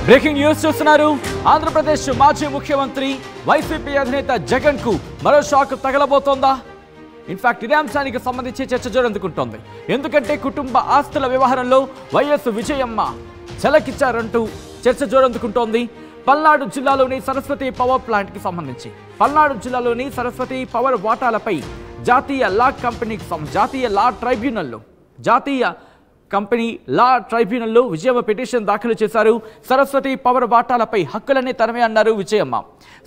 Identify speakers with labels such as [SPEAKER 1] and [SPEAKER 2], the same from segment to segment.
[SPEAKER 1] Breaking news చూస్తున్నారు. ఆంధ్రప్రదేశ్ మాజీ ముఖ్యమంత్రి వైసీపీ అధినేత జగన్ కు మరో షాక్ తగలబోతోందా? ఇన్ఫాక్ట్ ఇదే అంశానికి సంబంధించి చర్చ జోరందుకుంటోంది. ఎందుకంటే కుటుంబ ఆస్తుల వ్యవహారంలో వైఎస్ విజయమ్మ చెలకిచ్చారంటూ చర్చ జోరందుకుంటోంది. పల్నాడు జిల్లాలోని సరస్వతి పవర్ ప్లాంట్ కి సంబంధించి పల్నాడు జిల్లాలోని సరస్వతి పవర్ వాటాలపై జాతీయ లా ట్రైబ్యునల్లో విజయమ్మ పిటిషన్ దాఖలు చేశారు. సరస్వతి పవర్ వాటాలపై హక్కులన్నీ తనమే అన్నారు విజయమ్మ.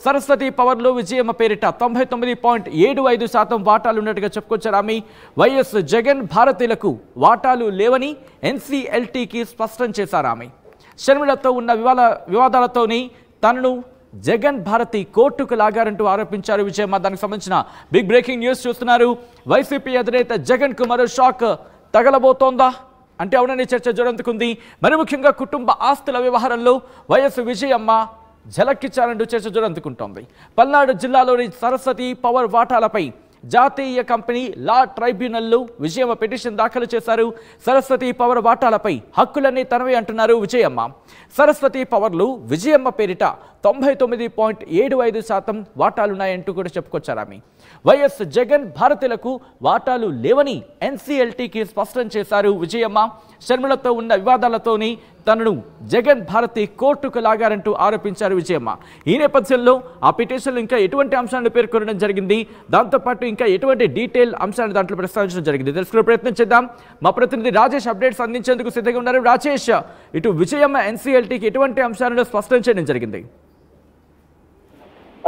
[SPEAKER 1] సరస్వతి పవర్లో విజయమ్మ పేరిట 99.75% వాటాలు ఉన్నట్టుగా చెప్పుకొచ్చారు ఆమె. వైఎస్ జగన్ భారతీయులకు వాటాలు లేవని ఎన్సీఎల్టీకి స్పష్టం చేశారు ఆమె. షర్మిలతో ఉన్న వివాదాలతోని తనను జగన్ భారతి కోర్టుకు లాగారంటూ ఆరోపించారు విజయమ్మ. దానికి సంబంధించిన బిగ్ బ్రేకింగ్ న్యూస్ చూస్తున్నారు. వైసీపీ అధినేత జగన్ కు మరో షాక్ తగలబోతోందా అంటే అవునని చర్చ జోరందుకుంది. మరి ముఖ్యంగా కుటుంబ ఆస్తుల వ్యవహారంలో వైఎస్ విజయమ్మ ఝలక్కిచ్చారంటూ చర్చ జోరందుకుంటోంది. పల్నాడు జిల్లాలోని సరస్వతి పవర్ వాటాలపై జాతీయ కంపెనీ లా ట్రైబ్యునల్లో విజయమ్మ పిటిషన్ దాఖలు చేశారు. సరస్వతి పవర్ వాటాలపై హక్కులన్నీ తనవే అంటున్నారు విజయమ్మ. సరస్వతి పవర్లు విజయమ్మ పేరిట 99.75% వాటాలున్నాయంటూ కూడా చెప్పుకొచ్చారు ఆమె. వైఎస్ జగన్ భారతీయులకు వాటాలు లేవని ఎన్సీఎల్టీకి స్పష్టం చేశారు విజయమ్మ. షర్మిలతో ఉన్న వివాదాలతోని తనను జగన్ భారతి కోర్టుకు లాగారంటూ ఆరోపించారు విజయమ్మ. ఈ నేపథ్యంలో ఆ పిటిషన్లో ఇంకా ఎటువంటి అంశాలను పేర్కొనడం జరిగింది, దాంతోపాటు ఇంకా ఎటువంటి డీటెయిల్ అంశాలను దాంట్లో ప్రస్తావించడం జరిగింది తెలుసుకునే ప్రయత్నం చేద్దాం. మా ప్రతినిధి రాజేష్ అప్డేట్స్ అందించేందుకు సిద్ధంగా ఉన్నారు. రాజేష్, ఇటు విజయమ్మ ఎన్సీఎల్టీకి ఎటువంటి అంశాలను స్పష్టం చేయడం జరిగింది?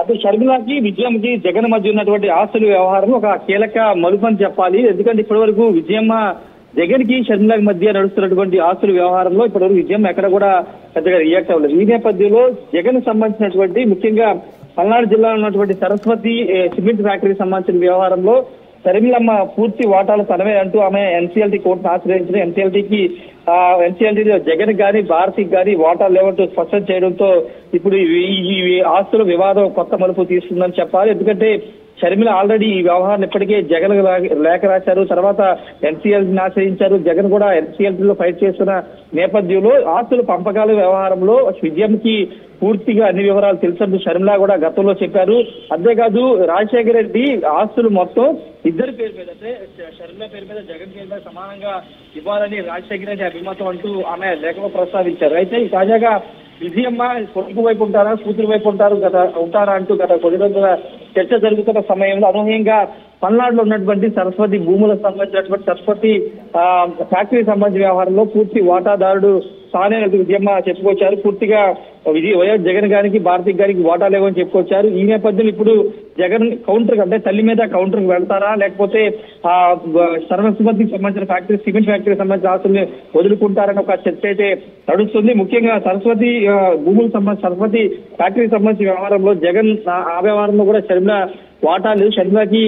[SPEAKER 2] అటు షర్మిలకి విజయమ్మకి జగన్ మధ్య ఉన్నటువంటి ఆస్తుల వ్యవహారం ఒక కీలక మలుపు అని చెప్పాలి. ఎందుకంటే ఇప్పటి వరకు విజయమ్మ జగన్ కి షర్మిలకి మధ్య నడుస్తున్నటువంటి ఆస్తుల వ్యవహారంలో ఇప్పటివరకు విజయమ్మ ఎక్కడ కూడా పెద్దగా రియాక్ట్ అవ్వలేదు. ఈ నేపథ్యంలో జగన్ సంబంధించినటువంటి ముఖ్యంగా పల్నాడు జిల్లాలో ఉన్నటువంటి సరస్వతి సిమెంట్ ఫ్యాక్టరీకి సంబంధించిన వ్యవహారంలో షర్మిలమ్మ పూర్తి వాటాలు తనవే అంటూ ఆమె ఎన్సీఎల్టీ కోర్టును ఆశ్రయించిన ఎన్సీఎల్టీ జగన్ గాని భారతికి గాని వాటాలు లేవంటూ స్పష్టం చేయడంతో ఇప్పుడు ఈ ఆస్తుల వివాదం కొత్త మలుపు తీసుకుందని చెప్పాలి. ఎందుకంటే షర్మిల ఆల్రెడీ ఈ వ్యవహారాన్ని ఇప్పటికే జగన్ లేఖ రాశారు, తర్వాత ఎన్సీఎల్టీని ఆశ్రయించారు. జగన్ కూడా ఎన్సీఎల్టీలో ఫైట్ చేస్తున్న నేపథ్యంలో ఆస్తుల పంపకాల వ్యవహారంలో విజయంకి పూర్తిగా అన్ని వివరాలు తెలుసంటూ షర్మిల కూడా గతంలో చెప్పారు. అంతేకాదు రాజశేఖర రెడ్డి ఆస్తులు మొత్తం ఇద్దరి పేరు మీద అంటే షర్మిల పేరు మీద జగన్ పేరు మీద సమానంగా ఇవ్వాలని రాజశేఖర రెడ్డి అభిమతం అంటూ ఆమె లేఖలో ప్రస్తావించారు. అయితే తాజాగా విజయమ్మ కొడుకు వైపు ఉంటారా కూతురు వైపు ఉంటారా అంటూ గత కొన్ని రోజుల చర్చ జరుగుతున్న సమయంలో అనూహ్యంగా పల్నాడులో ఉన్నటువంటి సరస్వతి భూములకు సంబంధించినటువంటి సరస్వతి ఫ్యాక్టరీ సంబంధించిన వ్యవహారంలో పూర్తి వాటాదారుడు తానే విజయమ్మ చెప్పుకొచ్చారు. పూర్తిగా వైఎస్ జగన్ గారికి భారతికి గారికి వాటా లేవని చెప్పుకొచ్చారు. ఈ నేపథ్యంలో ఇప్పుడు జగన్ కౌంటర్ అంటే తల్లి మీద కౌంటర్కి వెళ్తారా లేకపోతే సరస్వతికి సంబంధించిన ఫ్యాక్టరీ సిమెంట్ ఫ్యాక్టరీకి సంబంధించిన ఆస్తుల్ని వదులుకుంటారని ఒక చర్చ అయితే నడుస్తుంది. ముఖ్యంగా సరస్వతి భూములకు సంబంధించి సరస్వతి ఫ్యాక్టరీకి సంబంధించిన వ్యవహారంలో జగన్ ఆ వ్యవహారంలో కూడా షర్మిల వాటాలు షర్మిలకి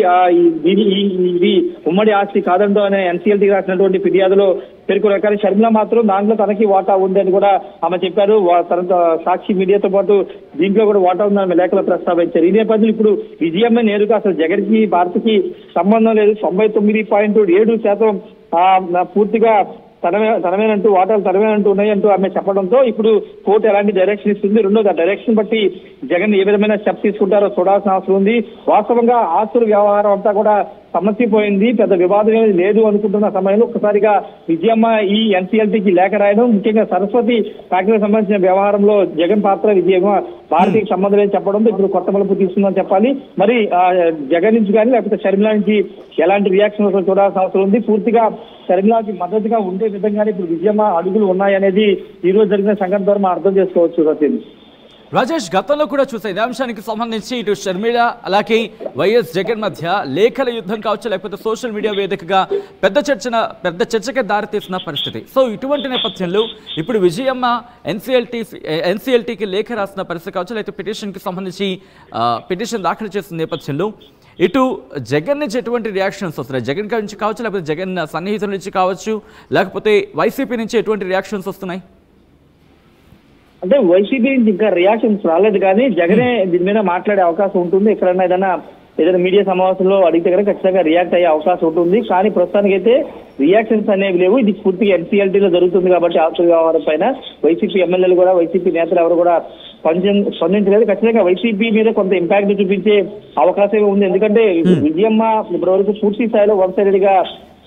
[SPEAKER 2] ఇది ఉమ్మడి ఆస్తి కాదంటూ అనే ఎన్సీఎల్టీ రాసినటువంటి ఫిర్యాదులో పేర్కొన్నారు. కానీ షర్మిల మాత్రం దాంట్లో తనకి వాటా ఉంది అని కూడా ఆమె చెప్పారు. తన సాక్షి మీడియాతో పాటు దీంట్లో కూడా వాటా ఉందని ఆమె లేఖలో ప్రస్తావించారు. ఈ నేపథ్యంలో ఇప్పుడు విజయమ్మ నేరుగా అసలు జగన్ కి భారత్కి సంబంధం లేదు, 99.7% పూర్తిగా తనమేనంటూ వాటాలు తనమేనంటూ ఉన్నాయంటూ ఆమె చెప్పడంతో ఇప్పుడు కోర్టు ఎలాంటి డైరెక్షన్ ఇస్తుంది, రెండోది ఆ డైరెక్షన్ బట్టి జగన్ ఏ విధమైన స్టెప్ తీసుకుంటారో చూడాల్సిన అవసరం ఉంది. వాస్తవంగా ఆస్తుల వ్యవహారం అంతా కూడా సమస్యపోయింది, పెద్ద వివాదం ఏది లేదు అనుకుంటున్న సమయంలో ఒక్కసారిగా విజయమ్మ ఈ ఎన్సీఎల్టీకి లేఖ రాయడం, ముఖ్యంగా సరస్వతి ఫ్యాక్టరీకి సంబంధించిన వ్యవహారంలో జగన్ పాత్ర విజయమ్మ భారతీయ సంబంధం లేని చెప్పడంతో ఇప్పుడు కొత్త మలుపు తీసుకుందని చెప్పాలి. మరి జగన్ నుంచి కానీ లేకపోతే షర్మిల నుంచి ఎలాంటి రియాక్షన్ చూడాల్సిన అవసరం ఉంది. పూర్తిగా షర్మిలకి మద్దతుగా ఉండే విధంగానే ఇప్పుడు విజయమ్మ అడుగులు ఉన్నాయనేది ఈ రోజు జరిగిన సంఘటన ద్వారా మనం అర్థం చేసుకోవచ్చు. సత్యం
[SPEAKER 1] రాజేష్, గతంలో కూడా చూసే ఇదే అంశానికి సంబంధించి ఇటు షర్మిల అలాగే వైఎస్ జగన్ మధ్య లేఖల యుద్ధం కావచ్చు, లేకపోతే సోషల్ మీడియా వేదికగా పెద్ద చర్చకే దారితీసిన పరిస్థితి. సో ఇటువంటి నేపథ్యంలో ఇప్పుడు విజయమ్మ ఎన్సీఎల్టీకి లేఖ రాసిన పరిస్థితి కావచ్చు, లేకపోతే పిటిషన్కి సంబంధించి పిటిషన్ దాఖలు చేసిన నేపథ్యంలో ఇటు జగన్ నుంచి ఎటువంటి రియాక్షన్స్ వస్తున్నాయి? జగన్ నుంచి కావచ్చు, లేకపోతే జగన్ సన్నిహితుల నుంచి కావచ్చు, లేకపోతే వైసీపీ నుంచి ఎటువంటి రియాక్షన్స్ వస్తున్నాయి?
[SPEAKER 2] అంటే వైసీపీ నుంచి ఇంకా రియాక్షన్స్ రాలేదు, కానీ జగనే దీని మీద మాట్లాడే అవకాశం ఉంటుంది. ఎక్కడన్నా ఏదైనా ఏదైనా మీడియా సమావేశంలో అడిగితే కనుక ఖచ్చితంగా రియాక్ట్ అయ్యే అవకాశం ఉంటుంది. కానీ ప్రస్తుతానికైతే రియాక్షన్స్ అనేవి లేవు. ఇది పూర్తిగా ఎన్సీఎల్టీలో జరుగుతుంది కాబట్టి ఆస్తుల వ్యవహారం పైన వైసీపీ ఎమ్మెల్యేలు కూడా, వైసీపీ నేతలు ఎవరు కూడా స్పందించలేదు. ఖచ్చితంగా వైసీపీ మీద కొంత ఇంపాక్ట్ చూపించే అవకాశం ఉంది. ఎందుకంటే విజయమ్మ ఇప్పటివరకు పూర్తి స్థాయిలో వన్ సైడెడ్ గా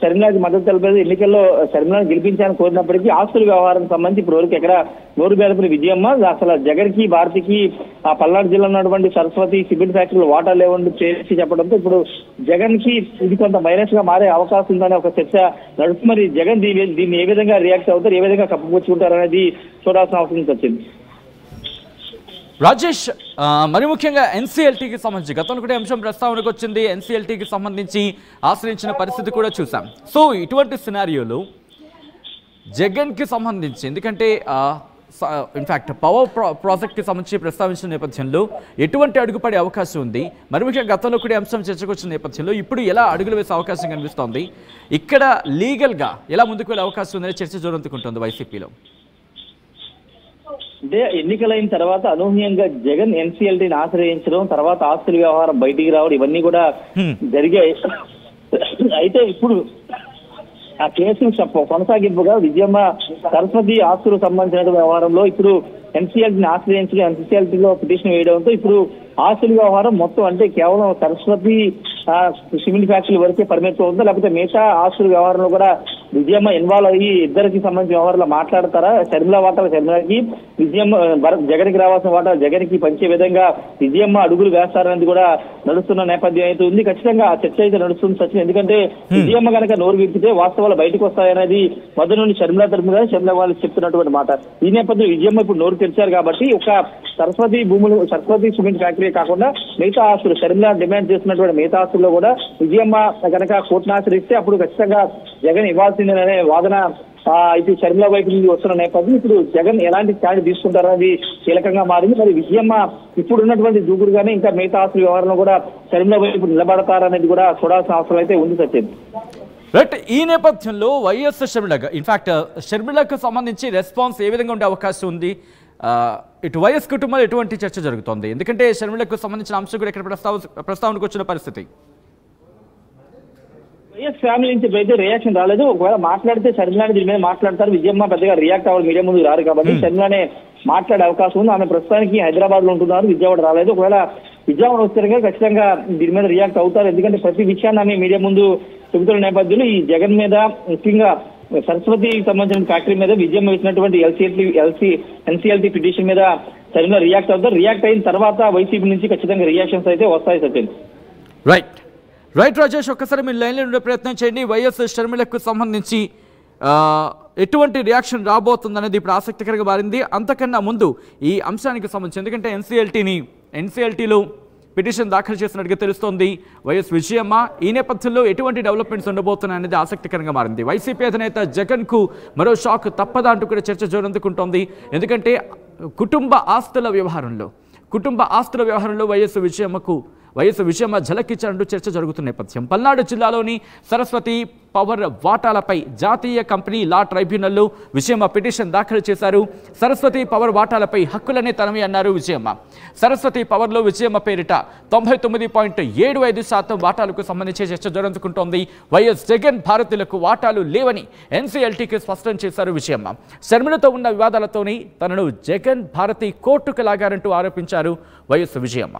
[SPEAKER 2] షర్మిలాకి మద్దతు తెలిపేది. ఎన్నికల్లో షర్మిలాని గెలిపించాలని కోరినప్పటికీ ఆస్తుల వ్యవహారానికి సంబంధించి ఇప్పటివరకు ఎక్కడ నోరు బేదపడి విజయమ్మ అసలు జగన్ కి భారతికి ఆ పల్నాడు జిల్లా ఉన్నటువంటి సరస్వతి సిమెంట్ ఫ్యాక్టరీలో వాటా లేవని చేసి చెప్పడంతో ఇప్పుడు జగన్ కి ఇది కొంత మైనస్ గా మారే అవకాశం ఉందనే ఒక చర్చ నడుస్తుంది. మరి జగన్ దీన్ని ఏ విధంగా రియాక్ట్ అవుతారు, ఏ విధంగా కప్పుపుచ్చుకుంటారు అనేది చూడాల్సిన అవసరం వచ్చింది.
[SPEAKER 1] రాజేష్, మరి ముఖ్యంగా ఎన్సీఎల్టీకి సంబంధించి గతంలో కూడా అంశం ప్రస్తావనకు వచ్చింది. ఎన్సీఎల్టీకి సంబంధించి ఆశ్రయించిన పరిస్థితి కూడా చూసాం. సో ఇటువంటి సినారియోలో జగన్కి సంబంధించి, ఎందుకంటే ఇన్ఫ్యాక్ట్ పవర్ ప్రాజెక్ట్కి సంబంధించి ప్రస్తావించిన నేపథ్యంలో ఎటువంటి అడుగుపడే అవకాశం ఉంది? మరి ముఖ్యంగా గతంలో కూడా అంశం చర్చకు వచ్చిన నేపథ్యంలో ఇప్పుడు ఎలా అడుగులు వేసే అవకాశం కనిపిస్తోంది? ఇక్కడ లీగల్గా ఎలా ముందుకు వెళ్ళే అవకాశం ఉందనే చర్చ జోరందుకుంటుంది వైసీపీలో.
[SPEAKER 2] అంటే ఎన్నికలైన తర్వాత అనూహ్యంగా జగన్ ఎన్సీఎల్టీని ఆశ్రయించడం, తర్వాత ఆస్తుల వ్యవహారం బయటికి రావడం ఇవన్నీ కూడా జరిగాయి. అయితే ఇప్పుడు ఆ కేసు కొనసాగింపుగా విజయమ్మ సరస్వతి ఆస్తులకు సంబంధించిన వ్యవహారంలో ఇప్పుడు ఎన్సీఎల్టీని ఆశ్రయించడం, ఎన్సీఎల్టీలో పిటిషన్ వేయడంతో ఇప్పుడు ఆస్తుల వ్యవహారం మొత్తం అంటే కేవలం సరస్వతి సిమెంట్ ఫ్యాక్టరీ వరకే పరిమితం ఉందా, లేకపోతే మిగతా ఆస్తుల వ్యవహారంలో కూడా విజయమ్మ ఇన్వాల్వ్ అయ్యి ఇద్దరికి సంబంధించిన వ్యవహారంలో మాట్లాడతారా? షర్మిల వాటాలు షర్మిలకి, విజయమ్మ జగన్కి రావాల్సిన వాటాలు జగన్కి పంచే విధంగా విజయమ్మ అడుగులు వేస్తారనేది కూడా నడుస్తున్న నేపథ్యం అయితే ఉంది. ఖచ్చితంగా ఆ చర్చ అయితే నడుస్తుంది సచిన్. ఎందుకంటే విజయమ్మ కనుక నోరు విప్పితే వాస్తవాలు బయటకు వస్తాయనేది మొదటి నుండి షర్మిల తరఫున కానీ షర్మిల వాళ్ళు చెప్తున్నటువంటి మాట. ఈ నేపథ్యంలో విజయమ్మ ఇప్పుడు నోరు తెరిచారు కాబట్టి ఒక సరస్వతి భూములు, సరస్వతి సిమెంట్ ఫ్యాక్టరీ కాకుండా మిగతా ఆస్తులు షర్మిల డిమాండ్ చేస్తున్నటువంటి మిగతా ఆస్తుల్లో కూడా విజయమ్మ కనుక కోర్టును ఆశ్రయిస్తే అప్పుడు ఖచ్చితంగా జగన్ ఇవ్వాల్సిందనే వాదన అయితే షర్మిల వైపు నుంచి వస్తున్న నేపథ్యం ఇప్పుడు జగన్ ఎలాంటి స్టాండ్ తీసుకుంటారనేది కీలకంగా మారింది. మరి విజయమ్మ ఇప్పుడు ఉన్నటువంటి దూకుడుగానే ఇంకా మిగతా ఆస్తుల వ్యవహారంలో కూడా షర్మిల వైపు నిలబడతారనేది కూడా చూడాల్సిన అవసరం అయితే ఉంది సత్యం.
[SPEAKER 1] రైట్, ఈ నేపథ్యంలో వైఎస్ షర్మిల, ఇన్ఫాక్ట్ షర్మిలకు సంబంధించి రెస్పాన్స్ ఏ విధంగా ఉండే అవకాశం ఉంది? ఇటు వైఎస్ కుటుంబంలో ఎటువంటి చర్చ జరుగుతోంది? ఎందుకంటే షర్మిలకు సంబంధించిన అంశం కూడా ఇక్కడ ప్రస్తావనకు వచ్చిన పరిస్థితి.
[SPEAKER 2] వైఎస్ ఫ్యామిలీ నుంచి అయితే రియాక్షన్ రాలేదు. ఒకవేళ మాట్లాడితే షర్మిలాని దీని మీద మాట్లాడతారు. విజయమ్మ పెద్దగా రియాక్ట్ అవ్వాలి, మీడియా ముందు రారు కాబట్టి షర్మిలానే మాట్లాడే అవకాశం ఉంది. ఆమె ప్రస్తుతానికి హైదరాబాద్ లో ఉంటున్నారు, విజయవాడ రాలేదు. ఒకవేళ విజయవాడ వస్తే ఖచ్చితంగా దీని మీద రియాక్ట్ అవుతారు. ఎందుకంటే ప్రతి విషయాన్ని ఆమె మీడియా ముందు చెబుతున్న నేపథ్యంలో ఈ జగన్ మీద ముఖ్యంగా సరస్వతికి సంబంధించిన ఫ్యాక్టరీ మీద విజయమ్మ ఇచ్చినటువంటి ఎన్సీఎల్టీ పిటిషన్ మీద షర్మిల రియాక్ట్ అవుతారు. రియాక్ట్ అయిన తర్వాత వైసీపీ నుంచి ఖచ్చితంగా రియాక్షన్స్ అయితే వస్తాయి సచిన్.
[SPEAKER 1] రైట్ రాజేష్, ఒక్కసారి మీరు లైన్లో ఉండే ప్రయత్నం చేయండి. వైఎస్ షర్మిలకు సంబంధించి ఎటువంటి రియాక్షన్ రాబోతుంది అనేది ఇప్పుడు ఆసక్తికరంగా మారింది. అంతకన్నా ముందు ఈ అంశానికి సంబంధించి, ఎందుకంటే ఎన్సీఎల్టీలో పిటిషన్ దాఖలు చేసినట్టుగా తెలుస్తోంది వైఎస్ విజయమ్మ. ఈ నేపథ్యంలో ఎటువంటి డెవలప్మెంట్స్ ఉండబోతున్నాయి అనేది ఆసక్తికరంగా మారింది. వైసీపీ అధినేత జగన్కు మరో షాక్ తప్పదా అంటూ కూడా చర్చ జోరందుకుంటోంది. ఎందుకంటే కుటుంబ ఆస్తుల వ్యవహారంలో వైఎస్ విజయమ్మ ఝలకిచ్చారంటూ చర్చ జరుగుతున్న నేపథ్యం. పల్నాడు జిల్లాలోని సరస్వతి పవర్ వాటాలపై జాతీయ కంపెనీ లా ట్రైబ్యునల్లో విజయమ్మ పిటిషన్ దాఖలు చేశారు. సరస్వతి పవర్ వాటాలపై హక్కులనే తనవి అన్నారు విజయమ్మ. సరస్వతి పవర్లో విజయమ్మ పేరిట 99.75% వాటాలకు సంబంధించి చర్చ జరుగుతుంటోంది. వైఎస్ జగన్ భారతీయులకు వాటాలు లేవని ఎన్సీఎల్టీకి స్పష్టం చేశారు విజయమ్మ. షర్మిలతో ఉన్న వివాదాలతోని తనను జగన్ భారతి కోర్టుకు లాగారంటూ ఆరోపించారు వైఎస్ విజయమ్మ.